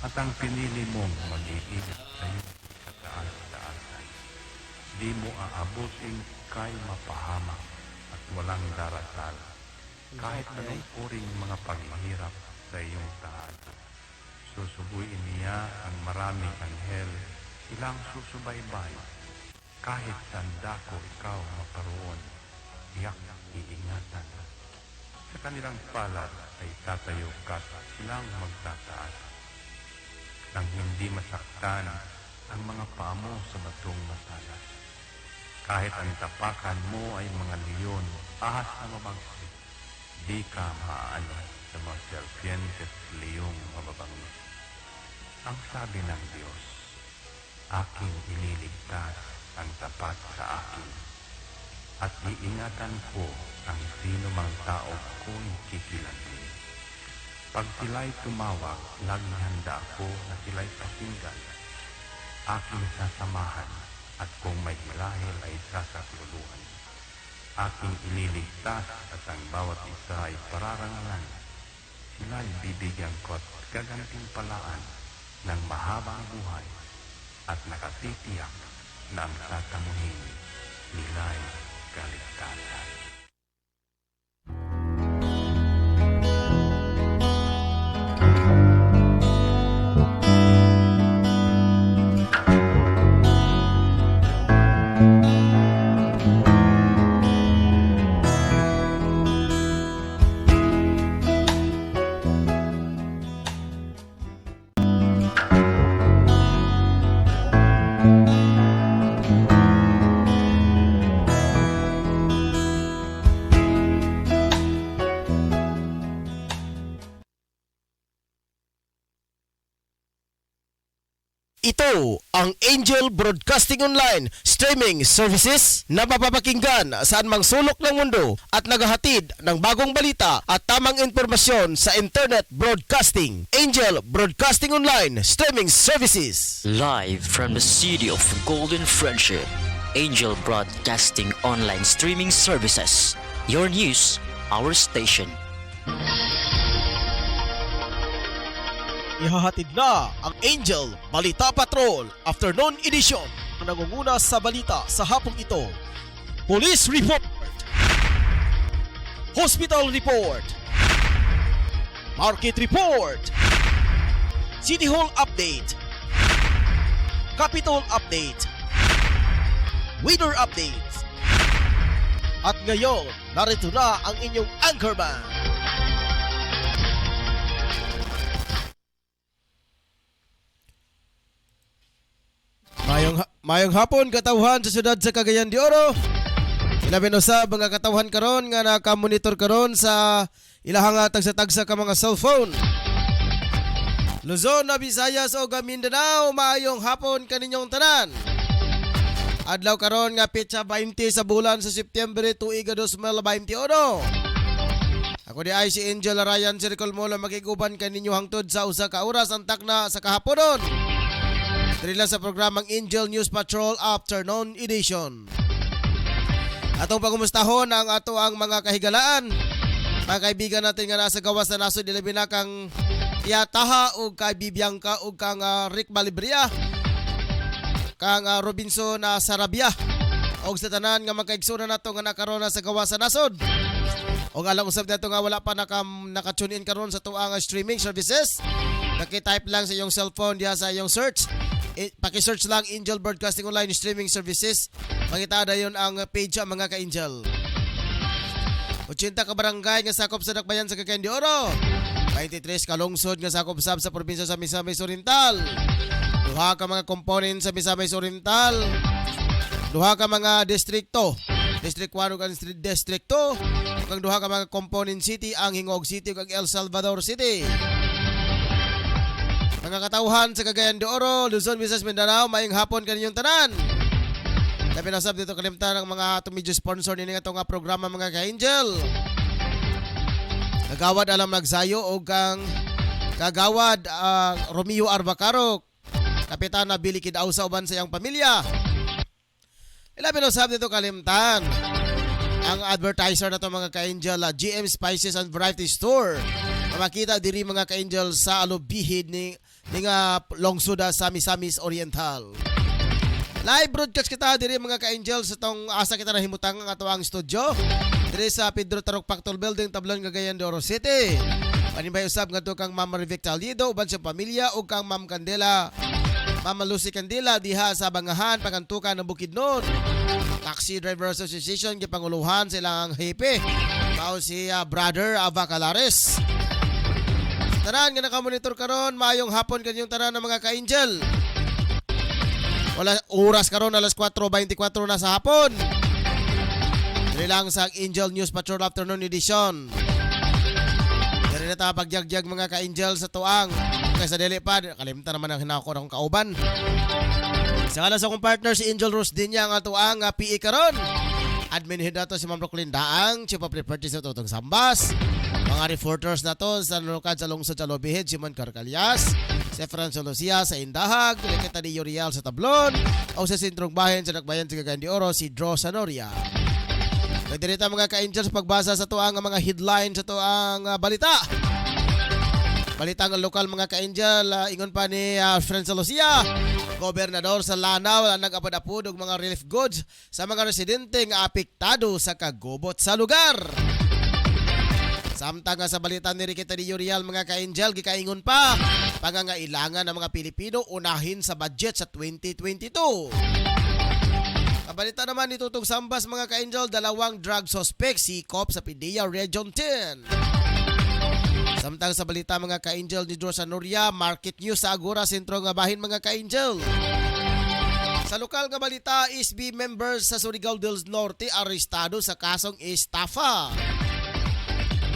at ang pinili mong mag-iingat sa'yo sa taas-taasan. Di mo aabuting kay mapahamak at walang darasal, kahit anong uring mga paghihirap sa iyong tahanan. Susubuin niya ang maraming anghel, silang susubaybay, kahit sanda ko ikaw maparoon, tiyak iingatan. Sa kanilang palad ay tatayo ka, silang magtataas, nang hindi masaktan ang mga paa mo sa batong matalas. Kahit ang tapakan mo ay mga leon, ahas na mabangsik, di ka maaano sa mga serpientes, leong mababangis. Ang sabi ng Diyos, aking ililigtas ang tapat sa akin, at iingatan ko ang sino mang tao ko'y kikilantin. Pag sila'y tumawag, laging handa ako na sila'y pakinggan. Aking sasamahan, at kung may hilahil ay sasakluluhan. Aking ililigtas at ang bawat isa ay pararangalan. Sila'y bibigyan ko at gagantimpalaan ng mahabang buhay at nakatitiyak na ang tatamuhin nila'y kaligtasan. Ito ang Angel Broadcasting Online streaming services na mapapakinggan saan mang sulok ng mundo at naghahatid ng bagong balita at tamang impormasyon sa internet broadcasting. Angel Broadcasting Online streaming services. Live from the city of Golden Friendship, Angel Broadcasting Online Streaming Services. Your news, our station. Ihahatid na ang Angel Balita Patrol Afternoon Edition. Ang nangunguna sa balita sa hapong ito: Police Report, Hospital Report, Market Report, City Hall Update, Capitol Update, Weather Updates. At ngayon, narito na ang inyong anchorman. Mayong hapon katawhan sa syudad sa Cagayan de Oro. Ilabi no sa mga katawhan karon nga naka-monitor karon sa ilahang tagsa-tagsa ka mga cellphone. Luzon, Visayas o Mindanao, maayong hapon kaninyong tanan. Adlaw karon nga petsa 20 sa bulan sa Setyembre tuig 2021. Ako di ay si Angel Ryan Circle Molo makiguban kaninyo hangtod sa usa ka oras antak na sa kahaponon. Trila sa programang Angel News Patrol Afternoon Edition. Atong pagumustahon ang ato ang mga kahigalaan, mga kaibigan natin nga nasa gawas na nasod ilabi na kang Tiataha o kay Bibiangka o kang Rick Balibria, kang Robinson Sarabia o sa tanan nga magkaigsunan nato nga nakaroon na sa gawas na nasod. O alang usab nato nga wala pa naka-tune in karon sa tuang streaming services. Naki-type lang sa iyong cellphone diha sa iyong search. Paki-search lang Angel Broadcasting Online Streaming Services. Makita na yun ang page mga ka-Angel. 80 ka barangay nga sakop sa Dakbayan sa Cagayan de Oro. 23 ka lungsod nga sakop sab sa probinsya sa Misamis Oriental. 2 ka mga component sa Misamis Oriental. 2 ka mga distrikto. District 1 ug District 2. Kang 2 ka mga component city ang Hingog City ug El Salvador City. Mga katauhan sa Cagayan de Oro, Luzon, Visayas, Mindanao, maayong hapon kaninyong tanan. Labi na sab dito kalimtan ng mga medyo sponsor nini nga itong programa mga ka-Angel. Kagawad Alam Nagsayo o kang Kagawad Romeo Arbacaro, Kapitana Billy Kidaw sa uban sa iyang pamilya. Labi na sab dito kalimtan ang advertiser na to mga ka-Angel, GM Spices and Variety Store. Makita diri mga ka-Angel sa alubihid nga longsuda sa Misamis Oriental. Live broadcast kita diri mga ka-angel sa tong asa kita na himutang ang ato ang studio diri sa Pedro Tarok Pactol Building, Tablon, Cagayan de Oro City. Panibay usab ngadto kang Ma'am Rivic Taldido uban sa pamilya ug kang Ma'am Candela, Ma'am Lucy Candela diha sa Bangahan, Pagantukan ng Bukidnon. Taxi Driver Association gipanguluhan sa ilang hepe. Mao si Brother Ava Calares. Tanan nga nakamonitor karon, maayong hapon kanyang tanan ng mga ka-angel. Wala oras karon alas 4:24 na sa hapon. Dili lang sa Angel News Patrol Afternoon Edition. Dili na ta pagjagjag mga ka-angel sa tuang. Kaysa dili pa kalimtan naman ang hinako ng kauban. Sa kalas akong partner si Angel Rose din niya ang tuang PE karon. Admin head nato si Ma'am Rocklyn Daang, Chief of Reporters sa Tutong Sambas. Mga reporters na to sa lokal sa lungsod sa Lobbyhead, si Man Carcalias, si Franco Lucia sa Indahag, Leketa de Uriel sa Tablon, o sa Sintrong Bayan sa Nagbayan sa Cagayan de Oro, si Dro Sanoria. Pwede rin mga ka-angels pagbasa sa to ang mga headline sa to ang balita. Balita ng lokal mga ka-angel, ingon pa ni Franco Lucia, gobernador sa Lanao nag-apod-apod og mga relief goods sa mga residente nga apektado sa kagubot sa lugar. Samtang sa balita ni Riqueta de Uriel mga ka-angel, gikaingon pa pangangailangan ng mga Pilipino unahin sa budget sa 2022. Kabalita naman ni Tutong Sambas mga ka-angel, dalawang drug suspect sikop sa PDEA Region 10. Samtang sa balita mga ka-angel ni Dros Anoria, market news sa Agora Sentro nga bahin mga ka-angel. Sa lokal nga balita, SB members sa Surigao del Norte arestado sa kasong estafa.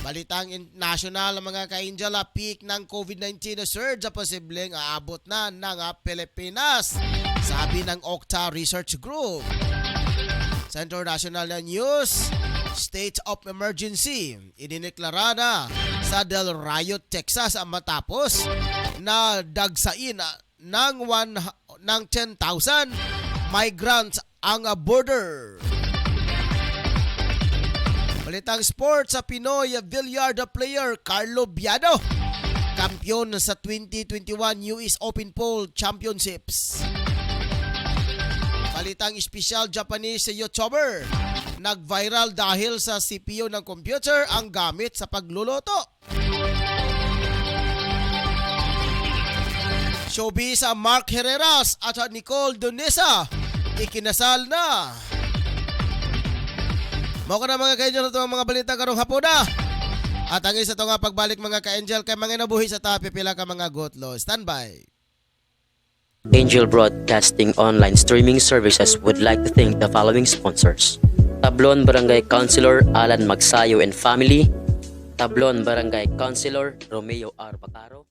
Balitang national mga ka-angel, peak ng COVID-19 na surge sa posibleng aabot na ng Pilipinas, sabi ng Okta Research Group. Sa international na news, state of emergency idineklara na sa Del Rio, Texas matapos na dagsain ng 10,000 migrants ang border. Balitang sports sa Pinoy billiard player Carlo Biado, kampiyon sa 2021 US Open Pool Championships. Balitang special Japanese YouTuber, nag-viral dahil sa CPU ng computer ang gamit sa pagluluto. Showbiz sa Mark Herreras at Nicole Donesa ikinasal na. Mao ka na mga ka-angel ito ang mga balita karong hapon na. At ang isa ito nga pagbalik mga ka-angel kay mga nabuhi sa tapi pila ka mga gotlo. Standby. Angel Broadcasting Online Streaming Services would like to thank the following sponsors: Tablon Barangay Councilor Alan Magsayo and Family, Tablon Barangay Councilor Romeo R. Bacaro.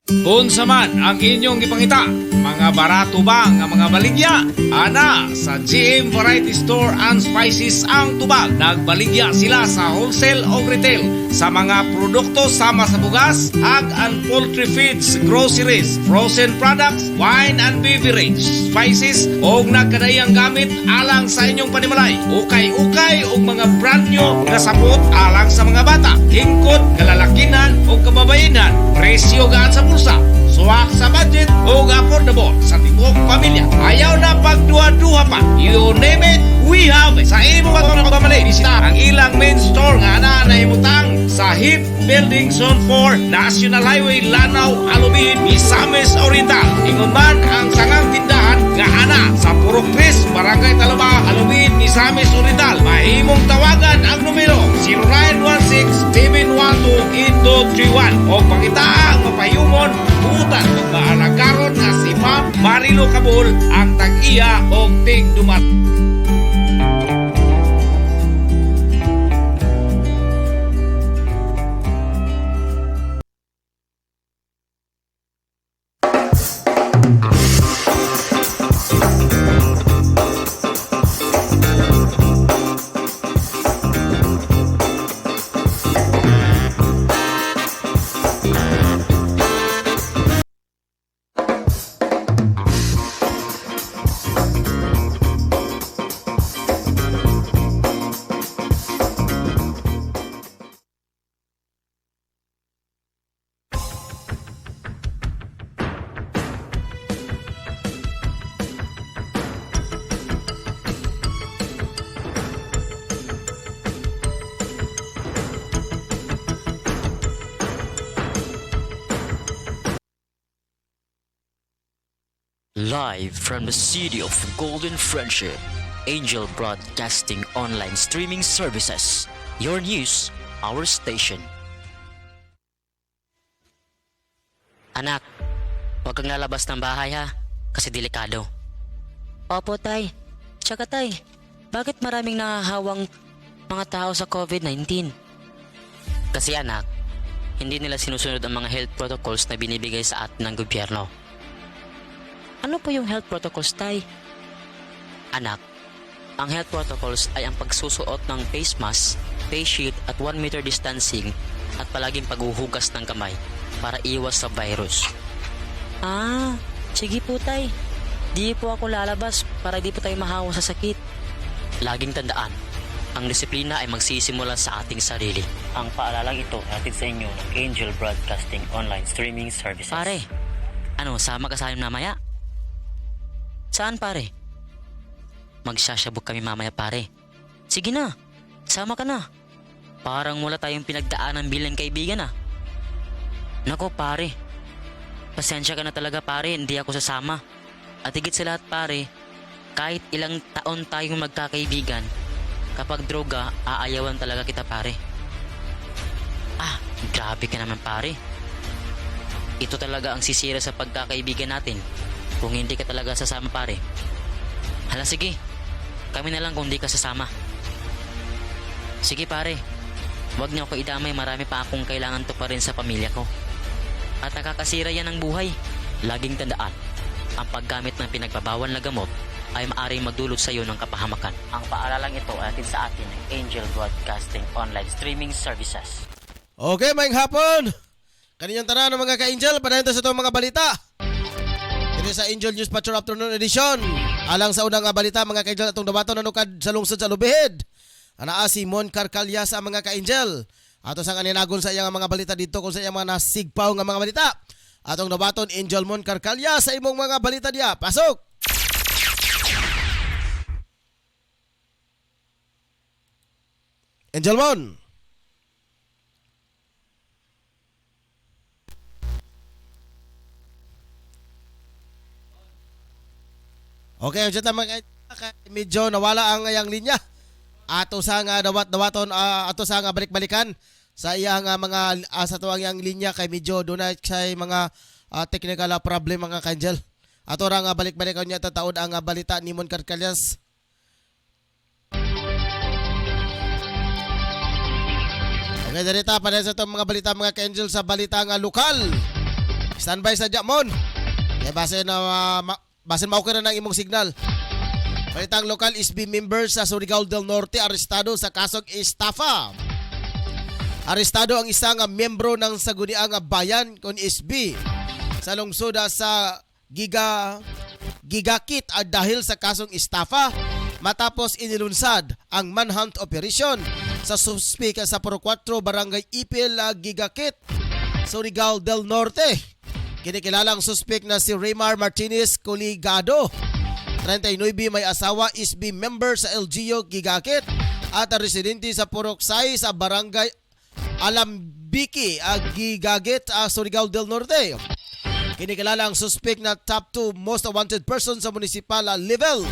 Unsa man ang inyong gipangita, mga barato ba nga mga baligya? Ana, sa GM Variety Store and Spices ang tubag. Nagbaligya sila sa wholesale o retail sa mga produkto sama sa bugas, ag and poultry feeds, groceries, frozen products, wine and beverage, spices o nagkadayang gamit alang sa inyong panimalay. Ukay-ukay o mga brand new na sapot alang sa mga bata, hingkod, kalalakinan o kababayenan. Presyo gaan sa bulsa, suwak sa budget o affordable sa tibok pamilya. Ayaw na pagduha-duha pa. You name it, we have it. Sa imo mga pagmamali, bisita ang ilang main store nga na naimutang sa HIP Building Zone 4, National Highway, Lanao, Alubin, Misamis Oriental. Ingon man ang sangang tindahan nga ana sa Purok 3, Barangay Talaba, Alubin, Misamis Oriental. Mahimong tawagan ang numero 0916-712-8231 o pangitaang mapayumon butan magmaalagaron na si Ma'am Marilo Cabul ang tag-iya o tig-dumat. Live from the city of Golden Friendship, Angel Broadcasting Online Streaming Services. Your news, our station. Anak, huwag kang lalabas ng bahay ha, kasi delikado. Opo, tay. Tsaka tay, bakit maraming nahahawang mga tao sa COVID-19? Kasi anak, hindi nila sinusunod ang mga health protocols na binibigay sa atin ng gobyerno. Ano po yung health protocols, tay? Anak, ang health protocols ay ang pagsusuot ng face mask, face shield at 1 meter distancing at palaging paghuhugas ng kamay para iwas sa virus. Ah, sige po tay. Di po ako lalabas para di po tayo mahawa sa sakit. Laging tandaan, ang disiplina ay magsisimula sa ating sarili. Ang paalalang ito ay hatid sa inyo ng Angel Broadcasting Online Streaming Services. Pare, ano, sama ka sa amin mamaya? Saan pare? Magsasabog kami mamaya pare. Sige na, sama ka na. Parang wala tayong pinagdaanan bilang kaibigan ah. Nako pare, pasensya ka na talaga pare, hindi ako sasama. At higit sa lahat pare, kahit ilang taon tayong magkakaibigan, kapag droga, aayawan talaga kita pare. Ah, grabe ka naman pare. Ito talaga ang sisira sa pagkakaibigan natin kung hindi ka talaga sasama pare. Hala sige, kami na lang kung di ka sasama. Sige pare, wag niyo ako idamay, marami pa akong kailangan to pa rin sa pamilya ko. At nakakasira yan ng buhay. Laging tandaan, ang paggamit ng pinagbabawal na gamot ay maaaring magdulot sa iyo ng kapahamakan. Ang paaralang ito ay atin sa atin ng Angel Broadcasting Online Streaming Services. Okay, maayong hapon. Kaninyong tanan ng mga ka-Angel, padayon sa itong mga balita. Dito sa Angel News Patrol Afternoon Edition. Alang sa unang balita, mga ka-Angel, atong dabaton nanukad sa lungsod sa Lubihid. Anaa si Mon Carcalya sa mga ka-Angel. Ato sang aninagon sa iyang mga balita dito kung sa iyang mga nasigpaw nga mga balita. Atong nabaton Angel Mon Carcalya sa imong mga balita diya. Pasok! Angel Mon. Okay, dyan medyo nawala ang iyang linya. Ato sa nga dawaton ato sa nga balik-balikan sa iyang mga sa tuwang iyang linya kay medyo dunay say mga technical problem mga ka-Angel. Ato ra nga balik-balikan niya tataod ang balita ni Mon Carcalyas. Okay, darita pa sa itong mga balita mga ka-Angel sa balita nga lokal. Standby sa Jamon. Kaya basin maukira ng imong signal. Balitang lokal, SB members sa Surigao del Norte arestado sa kasong estafa. Arestado ang isang miyembro ng Saguniang Bayan kon SB sa lungsod sa Gigakit dahil sa kasong estafa matapos inilunsad ang manhunt operation sa suspek sa Puro 4 Barangay Ipil, Gigakit, Surigao del Norte. Kinikilalang suspek na si Raymar Martinez Coligado, 39, may asawa, SB member sa LGU Gigakit at residente sa Puroksay sa Barangay Alambiki, Gigakit, Surigao del Norte. Kinikilala ang suspect na top 2 most wanted person sa municipal level.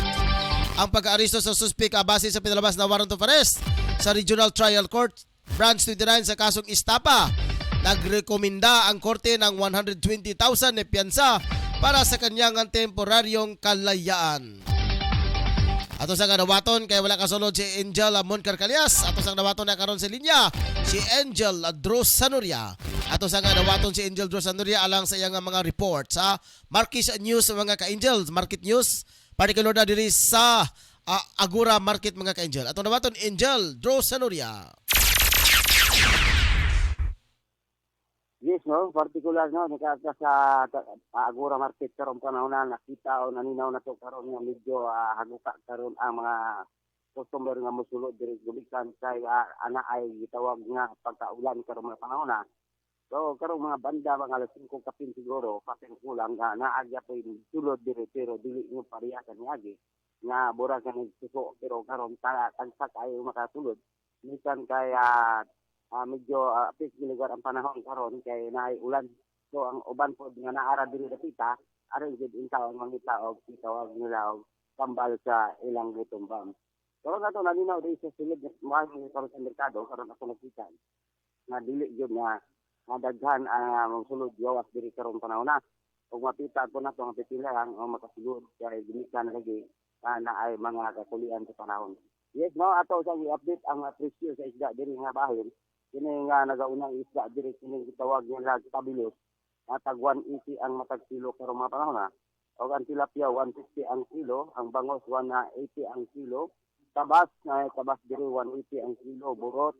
Ang pag-aaresto sa suspect base sa pinalabas na warrant of arrest sa Regional Trial Court Branch 29 sa kasong Istapa. Nagrekomenda ang korte ng 120,000 na piyansa para sa kanyang temporaryong kalayaan. Ato sa nawaton kay wala kasulod si Angel Mon Carcalias. Ato sa nawaton na karon sa linya si Angel Dros Sanuria. Ato sa nawaton si Angel Dros Sanuria alang sa iyang mga reports sa Marquis News mga ka-Angel, Market News, particular na diri sa Agora Market mga ka-Angel. Ato nawaton Angel Dros Sanuria. Yes, no, particular no, nakaka sa Agora Market karon panahon na nakita o naninaw na to karon nga medyo haguka karon ang mga customer nga mosulod diri gumikan kay ana ay gitawag nga pagkaulan karon mga panahon na. So karon mga banda mga alas 5 kapin siguro kapin kulang nga naagya po sulod diri pero dili mo pariyasan niagi nga bura ka nagsuko pero karon tagsak ay makasulod mikan kay medyo apis lugar ang panahon karon kay naay ulan So ang uban po nga naara diri dapita, aron gid intaw ang mangita og tawag nila og tambal sa ilang gutumbam. Pero nga to nalinaw diri sa silid mo karon sa merkado karon ako nakita nga dili gyud nga daghan ang sulod gawas diri karon panahon na. Ug mapita ko na to ang pipilihan o makasulod kay ginikan lagi na ay mga kasulian sa panahon. Yes, no, ato sa i-update ang presyo sa isda diri nga bahin. Kini nga nagaunang isda diri kini gitawag nila tabilos. Tag 180 ang matag kilo karon mga panahon na. O ang tilapia 150 ang kilo, ang bangos 180 ang kilo, tabas diri 180 ang kilo, burot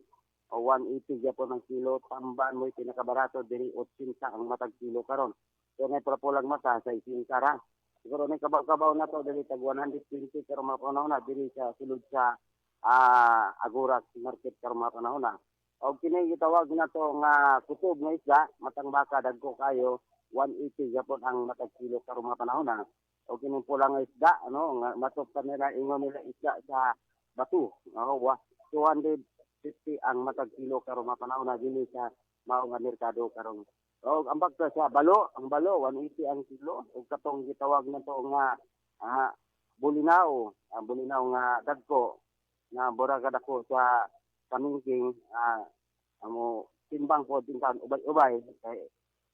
o 180 gyapon ang kilo, tamban mo pinakabarato diri 80 ang matag kilo karon. So may prapulang mata sa 50 ra. Siguro may kabaw-kabaw na to diri tag 120 karon mga panahon na diri sa sulod sa Agora market karon mga panahon na. O kini gitawag na to nga kutob nga isda, matang baka dagko kayo 180 gyapon ang matag kilo karon mga panahon na. O kini pula nga isda ano nga matok nila ingon nila isda sa batu. O 250 ang matag kilo karon mga panahon na dinhi sa mao nga merkado karon. O ang bagta sa balo, ang balo 180 ang kilo ug katong gitawag na to nga bulinaw, ang bulinaw nga dagko nga buraga dako sa kamingking amo timbang po tintan ubay-ubay kay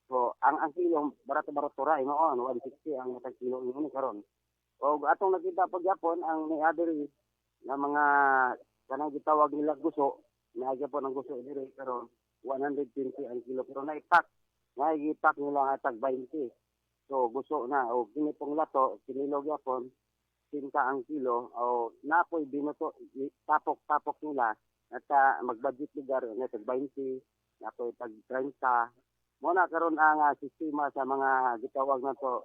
so ang kilo barato-barato ra noon 160 ang matag kilo ni karon. Og atong nakita pag Japon ang niadiri nga mga kanang gitawag nila guso, naagya ang guso diri karon 120 ang kilo pero naipak nila nga tag 20. So guso na o kini pong lato kinilog Japon 5 ang kilo o napoy binuto tapok nila at mag-budget lugar na tag 20 napoy tag 30 mo na karon ang sistema sa mga gitawag na to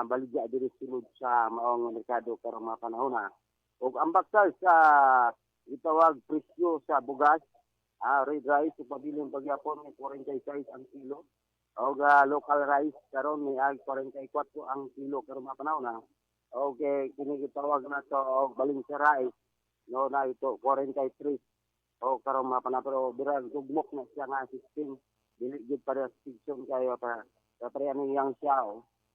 baligya diri sulod sa maong merkado karon mga panahon na. Ug ang bakal sa gitawag presyo sa bugas red rice ug pabiling pagyapon may 46 ang kilo. Og local rice karon may 44 ang kilo karon mga panahon na. Okay, kini gitawag na to og balingsa rice no na ito 43 o karon mga panahon pero birag tugmok na siya nga 16 dili gid para section kayo para ano yang siya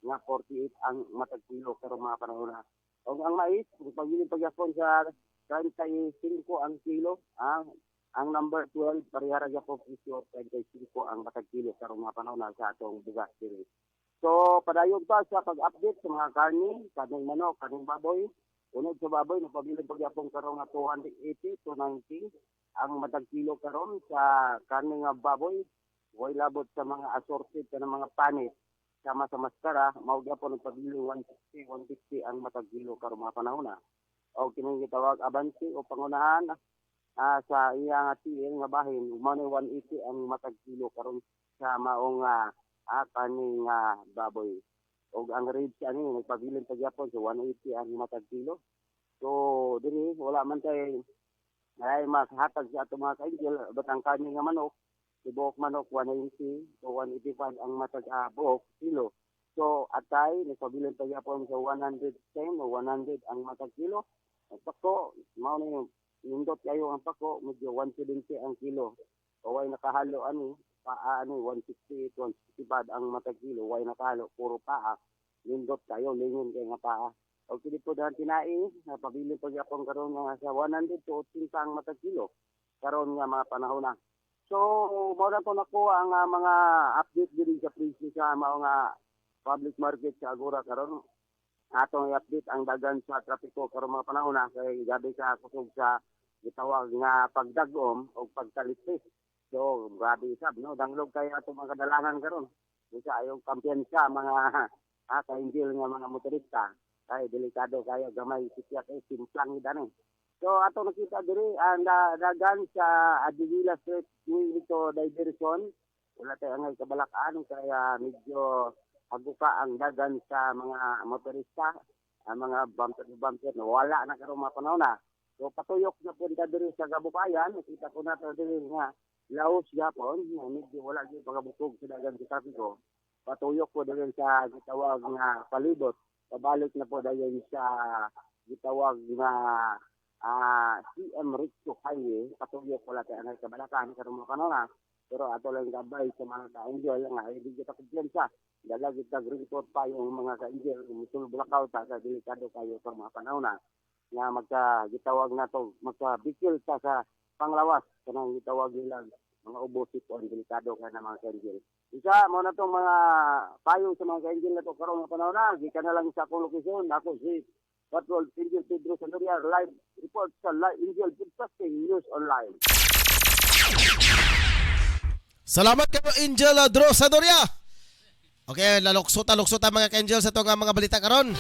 nga 48 ang matag kilo karon mga panahon na. Og ang mais pagili pagyapon sa 35 ang kilo ang number 12 parehara gyapon presyo 35 ang matag kilo karon mga panahon na sa atong bugas diri. So, padayon pa sa pag-update sa mga kaning manok, kaning baboy. Unod sa baboy, napabiling pagyapong karon nga 280 to 90 ang matag kilo karon sa kaning baboy. Way labot sa mga assorted ka ng mga panit sama sa maskara, mao gyapon ang pabiling 160, 150 ang matag kilo karon mga panahon na. O kining gitawag abansi o pangunahan sa iyang tiil nga bahin, mao 180 ang matag kilo karon sa maong kaning baboy. O ang ribs ani nagpabiling pagyapon sa 180 ang matag kilo. So diri wala man kay ay makahatag sa ato mga kaingil but ang kaning nga manok tibuok manok 190 to 185 ang matag buok kilo. So atay nagpabiling pagyapon sa 110 o 100 ang matag kilo. Ang pako mao ni nindot kayo ang pako medyo 170 ang kilo. O way nakahalo ani 160 to 165 ang matag kilo way nakahalo puro paa lindot kayo lingon kay nga paa o kini po dahan tinai na pabili pag yapon karon nga sa 100 to 80 ang matag kilo karon nga mga panahon na. So mo na to nako ang mga update diri sa presyo sa mga public market sa Agora karon atong i-update ang dagan sa trapiko karon mga panahon na kay gabi ka kusog sa gitawag nga pagdagom o pagtalitis. So, grabe isab, no? Danglog kayo itong mga kadalangan karon. Isa yung kampiyansa, mga ka-angel nga mga motorista. Kaya delikado kayo, gamay sisyak simplang idan eh. So, ato nakita diri, ang dagan sa Adivila Street, dito diversion. Wala tayo ang kabalakaan, kaya medyo haguka ang dagan sa mga motorista, ang mga bumper, wala na karon mga panahon na. So, patuyok na punta diri sa Gabukayan, nakita ko na ito diri nga, Laos Japon, medyo wala gyud pagabukog sa dagan sa trapiko. Patuyok po dayon sa gitawag nga palibot. Pabalik na po dayon sa gitawag nga CM Richo Highway. Patuyok wala kay anay kabalakan karon mo kanona. Pero ato lang gabay sa mga ka-angel nga hindi kita kumpiyansa. Dala kita report pa yung mga ka-angel musul bulakaw ta sa delikado kayo sa mga panahon na nga gitawag na to magka-bikil ta sa panglawas kanang gitawag nila mga ubosip o delikado ka na mga ka-angel. Isa mo na tong mga payo sa mga ka-angel na to karon nga panahon na gikan na lang sa akong lokasyon ako si Patrol Angel Pedro Sandoria live report sa Live Angel Broadcasting News Online. Salamat kayo Angel Drosadoria. Okay, laluksuta mga ka-angel sa itong mga balita karon.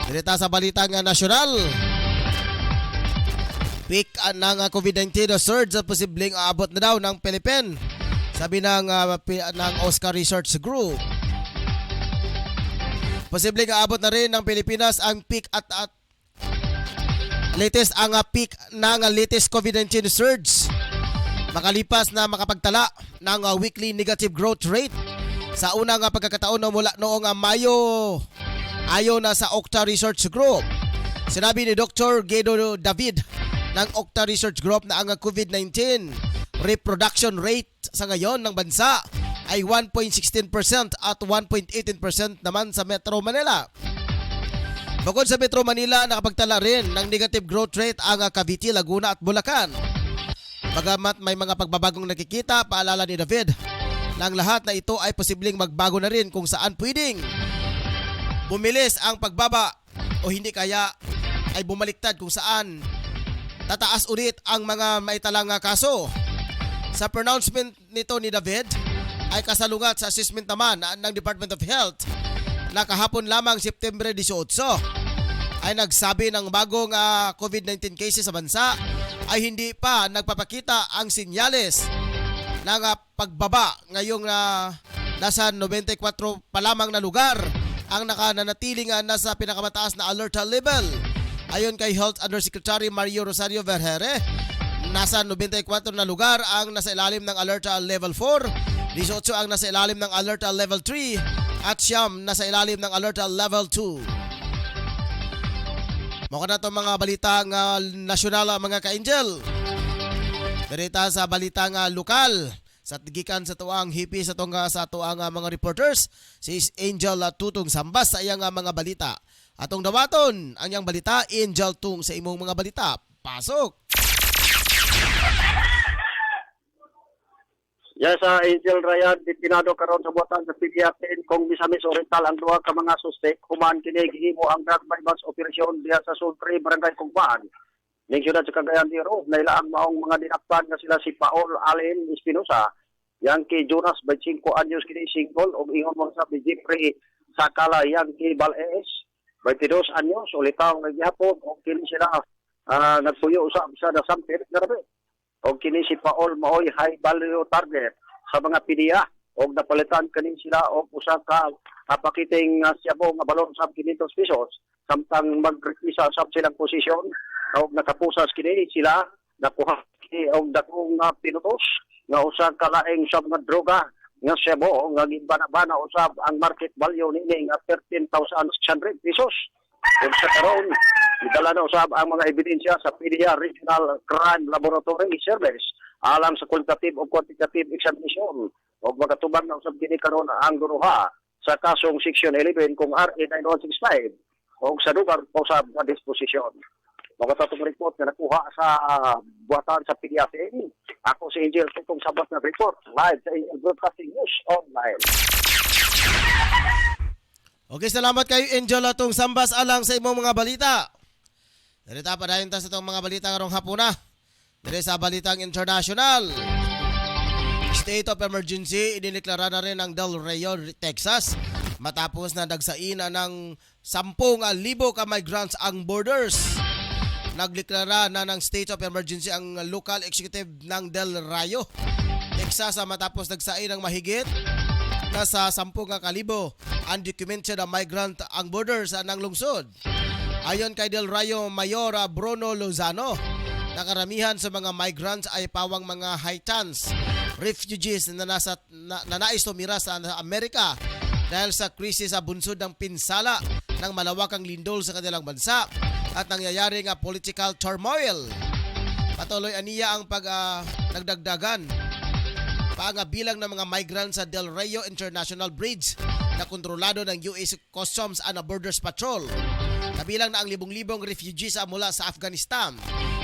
Dirita sa balita nga nasyonal. Peak ng COVID-19 surge at posibleng aabot na daw ng Philippines. Sabi ng Oscar Research Group. Posibleng aabot na rin ng Pilipinas ang peak at latest ang peak ng latest COVID-19 surge. Makalipas na makapagtala ng weekly negative growth rate sa unang pagkakataon na mula noong Mayo ayon na sa Octa Research Group. Sinabi ni Dr. Guido David ng Octa Research Group na ang COVID-19 reproduction rate sa ngayon ng bansa ay 1.16% at 1.18% naman sa Metro Manila. Bukod sa Metro Manila, nakapagtala rin ng negative growth rate ang Cavite, Laguna at Bulacan. Bagamat may mga pagbabagong nakikita, paalala ni David na ang lahat na ito ay posibleng magbago na rin kung saan pwedeng bumilis ang pagbaba o hindi kaya ay bumaliktad kung saan tataas ulit ang mga maitalang kaso. Sa pronouncement nito ni David ay kasalungat sa assessment naman ng Department of Health na kahapon lamang September 18 ay nagsabi ng bagong COVID-19 cases sa bansa ay hindi pa nagpapakita ang sinyales ng pagbaba. Ngayong nasa 94 pa lamang na lugar ang nakananatiling nasa pinakamataas na alert level. Ayon kay Health Undersecretary Mario Rosario Vergere, nasa 94 na lugar ang nasa ilalim ng alert level 4, 18 ang nasa ilalim ng alert level 3 at siyam nasa ilalim ng alert level 2. Mukha na itong mga balitang nasyonal mga ka-angel. Dirita sa balitang lokal. Sa tigikan sa tuang hipi sa tuang mga reporters, si Angel Tutong Sambas sa iyang mga balita. Atong dawaton ang iyang balita, Angel Tung sa imong mga balita. Pasok! Yes, Angel Ryan, dipinado karon sa buwatan sa PDR-10 kung Misamis Oriental ang duha ka mga suspek human kini gihimo ang drug bypass operation diha sa Sultri, Barangay Kugmaan. Ning siyudad sa Cagayan de Oro, nailaang maong mga dinakpan nga sila si Paul Allen Espinosa, yang kay Jonas 25 anyos kini single ug ingon mo sa Jeffrey Sakala yang kay Bal-es 22 anyos ulitaw nga gihapon ug kini sila nagpuyo usab sa Sampir grabe. O kini si Paul maoy high value target sa mga PDA o napalitan kanin sila o usa ka pakiting siyabo nga balon sa 500 pesos samtang mag-requisa sa silang posisyon o nakapusas kini sila nakuha kini og dakong pinutos nga usa ka laing sa mga droga nga siyabo nga gibana-bana usab ang market value nini nga 13,600 pesos. Ug sa karon idala na usab ang mga ebidensya sa PDEA Regional Crime Laboratory Service alang sa qualitative o quantitative examination ug magatubang na usab kini karon ang duruha sa kasong Section 11 kung RA 9165 ug sa lugar pa usab na disposisyon. Magatong report na nakuha sa buwatan sa PDEA. Ako si Angel Tutong Sabat na report live sa Angel Broadcasting News Online. Okay, salamat kayo Angel Tung Sambas alang sa imong mga balita. Dirita pa dayon ta sa itong mga balita karong hapuna. Diri sa balitang international. State of emergency idineklara na rin ang Del Rio, Texas matapos na dagsain ng 10,000 ka migrants ang borders. Nagdeklara na ng state of emergency ang local executive ng Del Rio, Texas matapos dagsain ng mahigit nasa 10,000 undocumented migrant ang borders ng lungsod. Ayon kay Del Rio Mayor Bruno Lozano, nakaramihan sa mga migrants ay pawang mga Haitians, refugees na nais tumira sa Amerika dahil sa krisis sa bunsod ng pinsala ng malawakang lindol sa kanilang bansa at nangyayari nga political turmoil. Patuloy aniya ang nagdagdagan Pangabilang ng mga migrants sa Del Rio International Bridge na kontrolado ng US Customs and Borders Patrol. Kabilang na ang libong-libong refugees mula sa Afghanistan.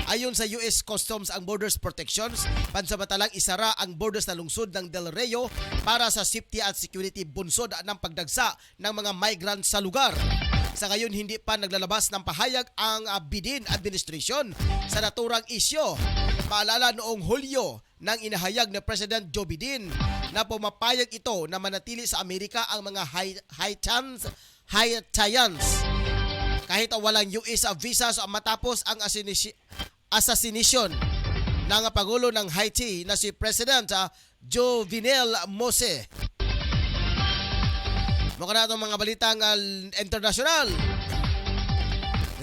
Ayon sa US Customs and Borders Protections, pansamantalang isara ang borders na lungsod ng Del Rio para sa safety at security bunsod ng pagdagsa ng mga migrants sa lugar. Sa ngayon, hindi pa naglalabas ng pahayag ang Biden administration sa naturang isyo. Maalala noong Hulyo nang inahayag ni President Joe Biden na pumapayag ito na manatili sa Amerika ang mga Haitians kahit walang US visas matapos ang assassination ng Pangulo ng Haiti na si President Jovenel Moise. Mukha na itong mga balitang internasyonal.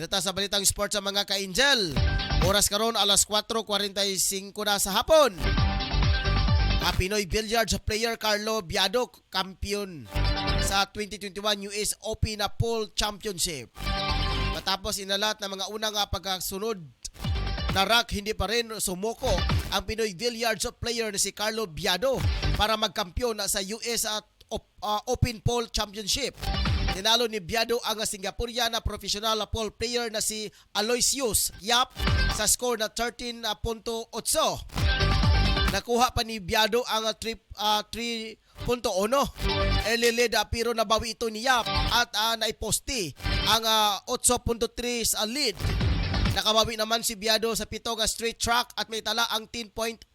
Dito sa balitang sports sa mga ka-Angel. Oras karon alas 4:45 na sa hapon. Pinoy Billiards player Carlo Biado kampiyon sa 2021 US Open na Pool Championship. Matapos inalat ng mga unang pagkasunod na rack, hindi pa rin sumuko ang Pinoy Billiards player na si Carlo Biado para magkampiyon sa US Open Pool Championship. Tinalo ni Biado ang Singaporean na professional pool player na si Aloysius Yap sa score na 13.8. Nakuha pa ni Biado ang 3.1 early lead pero nabawi ito ni Yap at naiposte ang 8.3 lead. Nakabawi naman si Biado sa 7 straight track at may tala ang 10.8.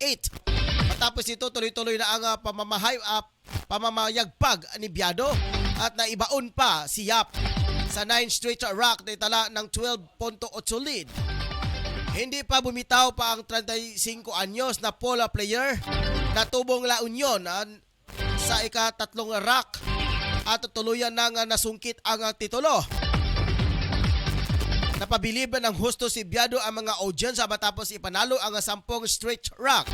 Matapos ito, tuloy-tuloy na ang pamamayagpag ni Biado at naibaon pa si Yap sa 9 straight rack na tala ng 12.8 lead. Hindi pa bumitaw pa ang 35 anyos na polo player na tubong La Union sa ika-3 rack at tuluyan nang nasungkit ang titulo. Napabilib ng husto si Biado ang mga audience matapos ipanalo ang 10 straight rack.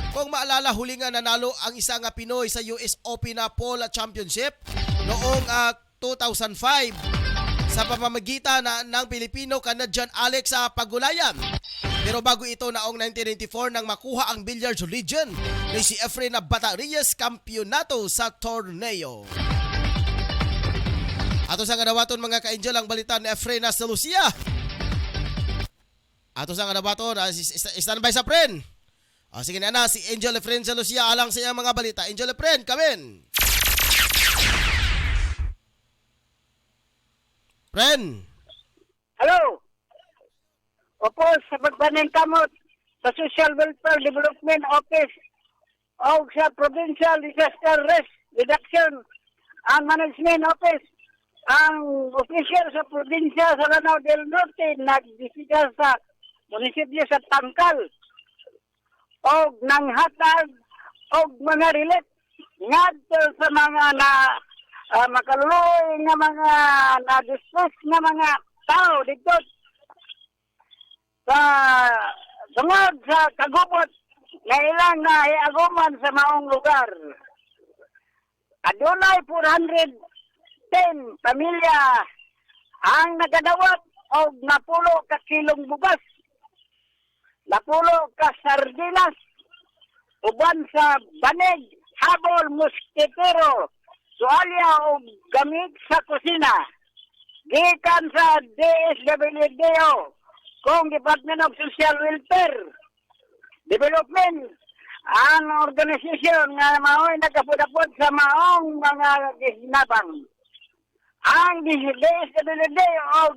Kung maalala, huli nga nanalo ang isang Pinoy sa US Open na Pool Championship noong 2005 sa pamamagitan ng Pilipino-Canadian Alex Pagulayan. Pero bago ito naong 1994 nang makuha ang Billiards Legend ni si Efren Batarrias kampiyonato sa torneo. Ato sa kadawaton mga ka-Angel ang balita ni Efren sa Lucia. Ato sa kadawaton, standby sa friend. Sige na si Angel Efren sa Lucia alang sa iyang mga balita. Angel Efren, kamen! Friend! Hello! Opo, sa pagbaning kamot sa Social Welfare Development Office o sa Provincial Disaster Risk Reduction and Management Office, ang official sa probinsya sa Lanao del Norte nagbisita sa munisipyo sa Tangkal o nanghatag o mga relief ngadto sa mga makaluluoy nga mga na-distress nga mga tao dito sa tungod sa kagubot na ilang na iaguman sa maong lugar. Adunay 410 pamilya ang nagadawat og napulo ka kilong bugas, napulo ka sardinas, uban sa banig, habol, musketero, tuwalya o gamit sa kusina. Gikan sa DSWDO, kung Department of Social Welfare Development, ang organisasyon nga mao'y nagkapudapod sa maong mga gisnabang. Ang DSWDO o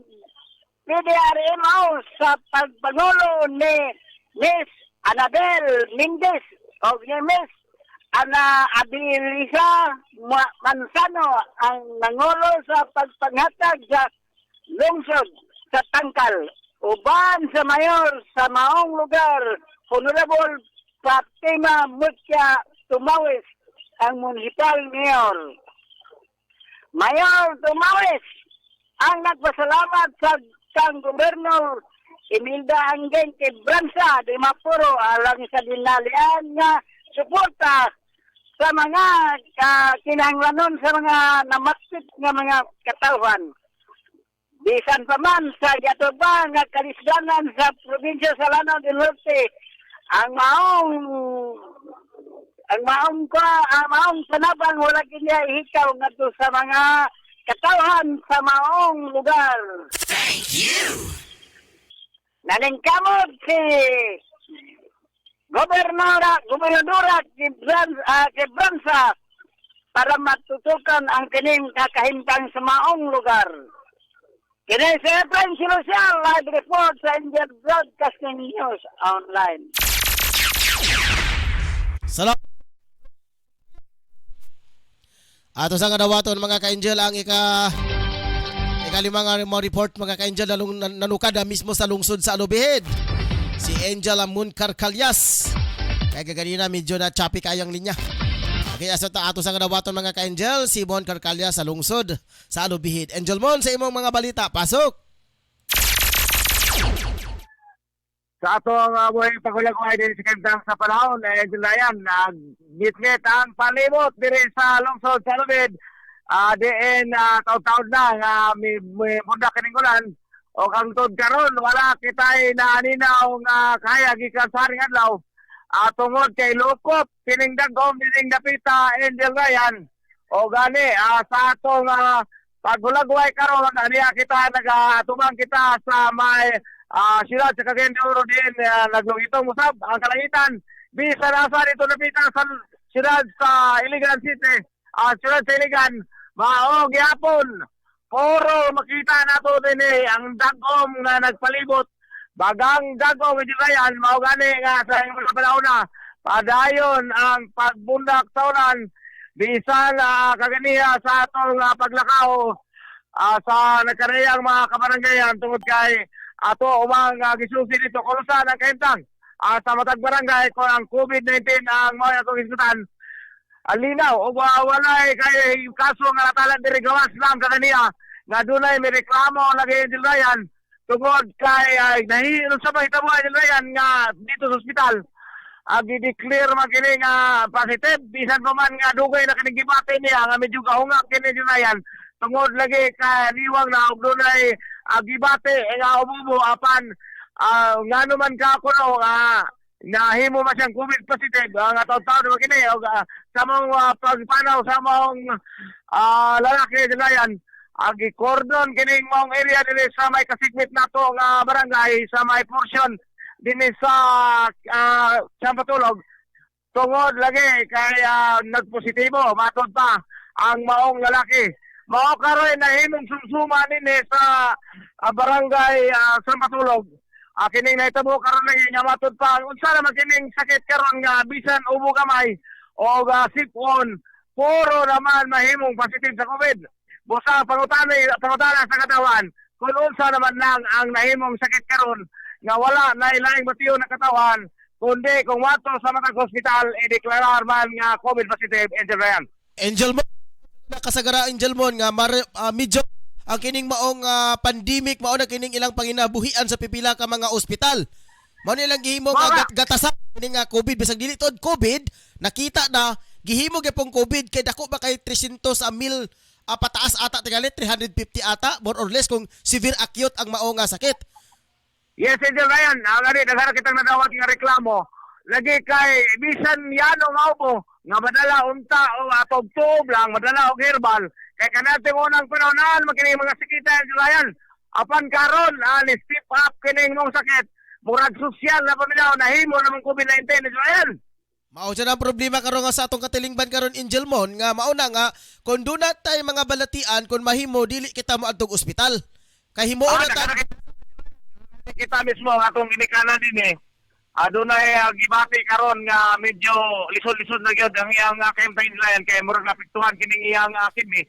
PDRMO sa pagpangulo ni Miss Annabel Mendez o ni Miss Ana Abilisa Manzano ang nangulo sa pagpanghatag sa lungsod sa Tangkal. Uban sa mayor sa maong lugar, Honorable Fatima Mutya Tumawis, ang municipal mayor. Mayor Tumawis ang nagpasalamat sa kang Gobernador Imelda Anggen Quebranza de Mapuro alang sa dinalian nga suporta sa mga kinahanglanon sa mga namatsit nga mga katawhan. Bisan pa man sa yatoba nga kalisdanan sa probinsya sa Lanao del Norte, ang maong ang maong sanabang wala kiniya ihikaw ngadto sa mga katawhan sa maong lugar. Thank you. Naningkamot si Gobernadora Quebranza para matutukan ang kining kakahimtang sa maong lugar. Kini si Efrain Silusial, live report sa Angel Broadcasting News Online. Salamat. Ato sa kadawaton mga ka-angel ang ikalimang mo report mga ka-angel nanukada mismo sa lungsod sa Alubihid. Si Angel Amun Carcalyas. Kaya ganina medyo na choppy kayang linya. Okay, ato sa kadawaton mga ka-angel, si Mon Carcalyas sa lungsod sa Alubihid. Angel Mon, sa imong mga balita, pasok! Sa atong buhay pagulagway din sa kantang sa panahon, Angel Ryan, nag-ngit-ngit ang palibot diri sa lungsod sa Lubid. Diin taon-taon na may munda kiningulan o kantod karon wala kitay na aninaw nga kaya gikan sa haring adlaw. Tungod kay lukop kining dagom dining dapita Angel Ryan. O gani sa atong pagulagway karon aniya kita nagatubang kita sa may sila sa Cagayan din naglungitong musab ang kalangitan bisa nasa dito napita sa sila sa Iligan City sila sa Iligan mao gyapon puro makita nato din ang dagom nga nagpalibot bagang dagom with Ryan mao gani nga sa mga panahon na padayon ang pagbundak sa ulan bisan kaganiya sa atong paglakaw sa nagkarayang mga kabaranggayan tungod kay ato umang gisusi dito kung saan ang kaintang sa matag barangay kung ang COVID-19 ang mga itong iskutan alinaw o walay kay kaso nga natalan diri gawas lang sa kaniya nga dunay may reklamo lagi Angel Ryan tungod kay nahihilo sa mga hitabo Angel Ryan nga dito sa ospital i-declare man kini nga positive bisan pa man nga dugay na kinigibate niya nga medyo kahungak kini Angel Ryan tungod lagi ka liwang na og dunay gibate nga umubo apan ngano man ka kuno nahimo man siyang COVID positive nga taon-taon naman kini og sa mga pagpanaw sa mga lalaki nila yan gi-cordon kining mong area dili sa may kasigmit nato nga barangay sa may portion dinhi sa Sampatulog tungod lagi kay nagpositibo matod pa ang maong lalaki mao karon nahimong sumsuma dinhi sa barangay Sampatulog kining nahitabo karon lagi nga matod pa unsa naman kining sakit karon nga bisan ubo kamay o sipon puro naman mahimong positive sa COVID busa pangutana sa katawan kung unsa naman lang ang nahimong sakit karon nga wala na ilaing batiyo na katawan kundi kung wato sa matag hospital i-deklarar man nga COVID positive Angel Ryan. Angel Mon, nakasagara Angel Mon nga medyo ang kining maong pandemic mao na kining ilang panginabuhian sa pipila ka mga ospital. Mao nilang gihimo nga gatasan kining COVID bisag dili tod COVID nakita na gihimo gyapon COVID kay dako ba kay 300 mil pataas ata tingali 350 ata more or less kung severe acute ang mao nga sakit. Yes, Angel Ryan, agad daghara kitang nadawat nga reklamo. Lagi kay bisan yano maubo nga madala unta o atog-tub lang madala og herbal kay kanate unang panahon makini mga sakita Angel Ryan. Apan karon ni step up kining mong sakit. Murag sosyal na pamilya nahimo namang COVID-19 Angel Ryan. Mao siya ang problema karon nga sa atong katilingban karon Angel Mon nga mao na nga kun dunay tay mga balatian kun mahimo dili kita moadtog ospital. Kay himuon na ta kita mismo atong ginikana din adunay gibati karon nga medyo lisod-lisod na gyud ang iyang campaign line kay murag napiktuhan kining iyang kidney.